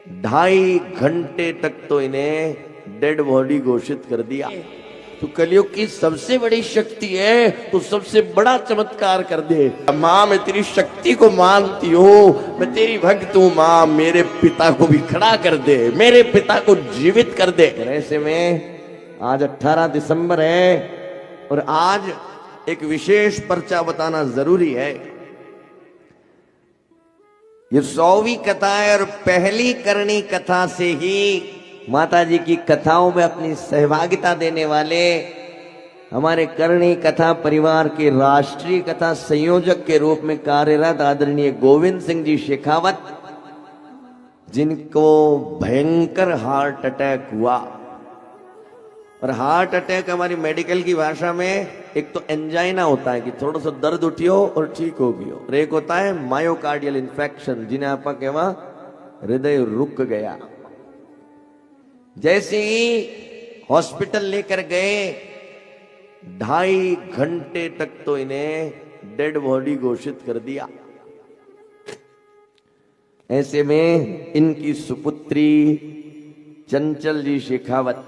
2.5 घंटे तक तो इन्हें डेड बॉडी घोषित कर दिया। तो कलयुग की सबसे बड़ी शक्ति है तो सबसे बड़ा चमत्कार कर दे। माँ मैं तेरी शक्ति को मानती हूँ, मैं तेरी भक्त हूँ माँ, मेरे पिता को भी खड़ा कर दे, मेरे पिता को जीवित कर दे। ऐसे में आज 18 दिसंबर है और आज एक विशेष पर्चा बताना जरूरी है। ये 100वीं कथा है और पहली करणी कथा से ही माता जी की कथाओं में अपनी सहभागिता देने वाले हमारे करणी कथा परिवार के राष्ट्रीय कथा संयोजक के रूप में कार्यरत आदरणीय गोविंद सिंह जी शेखावत, जिनको भयंकर हार्ट अटैक हुआ। और हार्ट अटैक हमारी मेडिकल की भाषा में एक तो एंजाइना होता है कि थोड़ा सा दर्द उठी हो और ठीक हो गई हो, और एक होता है मायोकार्डियल इन्फेक्शन जिन्हें आप कहवा हृदय रुक गया। जैसे ही हॉस्पिटल लेकर गए 2.5 घंटे तक तो इन्हें डेड बॉडी घोषित कर दिया। ऐसे में इनकी सुपुत्री चंचल जी शेखावत,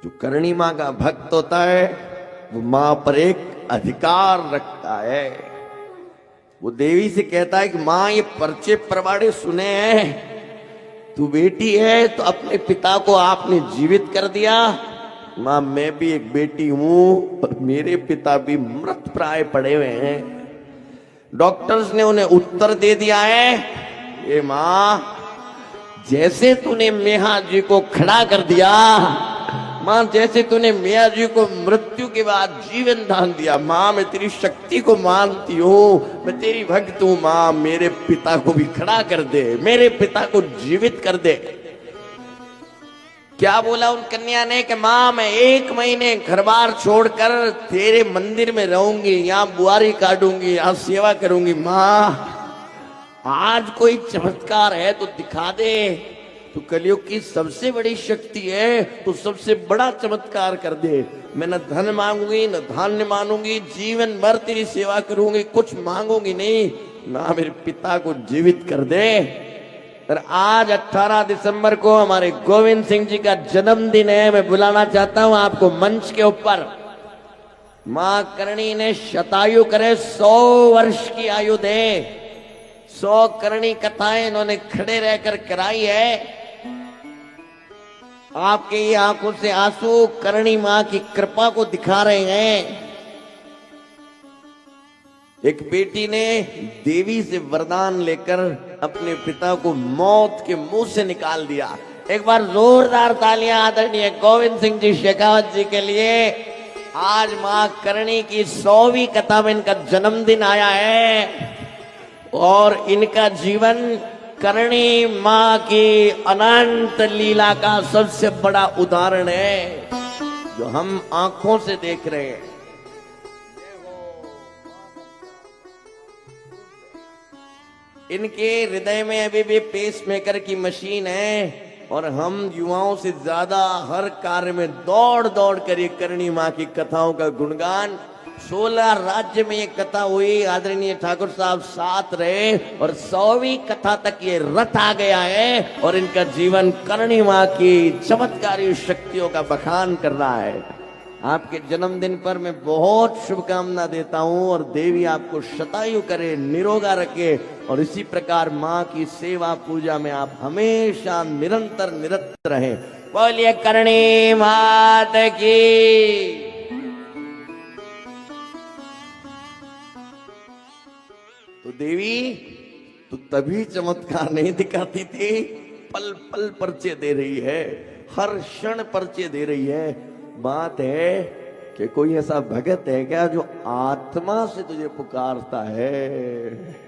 जो करणी मां का भक्त होता है वो मां पर एक अधिकार रखता है। वो देवी से कहता है कि मां ये पर्चे परवाड़े सुने हैं, तू बेटी है तो अपने पिता को आपने जीवित कर दिया। मां मैं भी एक बेटी हूं और मेरे पिता भी मृत प्राय पड़े हुए हैं। डॉक्टर्स ने उन्हें उत्तर दे दिया है, ये मां जैसे तूने मेहा जी को खड़ा कर दिया, मां जैसे तूने मिया जी को मृत्यु के बाद जीवन दान दिया, मां मैं तेरी शक्ति को मानती हूँ, मैं तेरी भक्त हूँ मां, मेरे पिता को भी खड़ा कर दे, मेरे पिता को जीवित कर दे। क्या बोला उन कन्या ने कि मां मैं 1 महीने घर बार छोड़कर तेरे मंदिर में रहूंगी, यहाँ बुआरी काटूंगी, यहाँ सेवा करूंगी। मां आज कोई चमत्कार है तो दिखा दे। तो कलयुग की सबसे बड़ी शक्ति है तो सबसे बड़ा चमत्कार कर दे। मैं न धन मांगूंगी न धान्य मांगूंगी, जीवन भर तेरी सेवा करूंगी, कुछ मांगूंगी नहीं, ना मेरे पिता को जीवित कर दे। और आज 18 दिसंबर को हमारे गोविंद सिंह जी का जन्मदिन है। मैं बुलाना चाहता हूं आपको मंच के ऊपर। मां करणी ने शतायु करे, 100 वर्ष की आयु दे। 100 करणी कथाएं इन्होंने खड़े रहकर कराई है। आपके ये आंखों से आंसू करणी मां की कृपा को दिखा रहे हैं। एक बेटी ने देवी से वरदान लेकर अपने पिता को मौत के मुंह से निकाल दिया। एक बार जोरदार तालियां आदरणीय गोविंद सिंह जी शेखावत जी के लिए। आज मां करणी की 100वीं कथा में इनका जन्मदिन आया है और इनका जीवन करणी मां की अनंत लीला का सबसे बड़ा उदाहरण है जो हम आंखों से देख रहे हैं। इनके हृदय में अभी भी पेसमेकर की मशीन है और हम युवाओं से ज्यादा हर कार्य में दौड़ दौड़ कर ये करणी मां की कथाओं का गुणगान। 16 राज्य में ये कथा हुई, आदरणीय ठाकुर साहब साथ रहे और 100वीं कथा तक ये रथ आ गया है और इनका जीवन करणी मां की चमत्कारी शक्तियों का बखान कर रहा है। आपके जन्मदिन पर मैं बहुत शुभकामना देता हूं और देवी आपको शतायु करे, निरोगा रखे और इसी प्रकार मां की सेवा पूजा में आप हमेशा निरंतर निरत रहें। बोलिए करणी मात की। तो देवी तो तभी चमत्कार नहीं दिखाती थी, पल पल पर्चे दे रही है, हर क्षण पर्चे दे रही है। बात है कि कोई ऐसा भगत है क्या जो आत्मा से तुझे पुकारता है।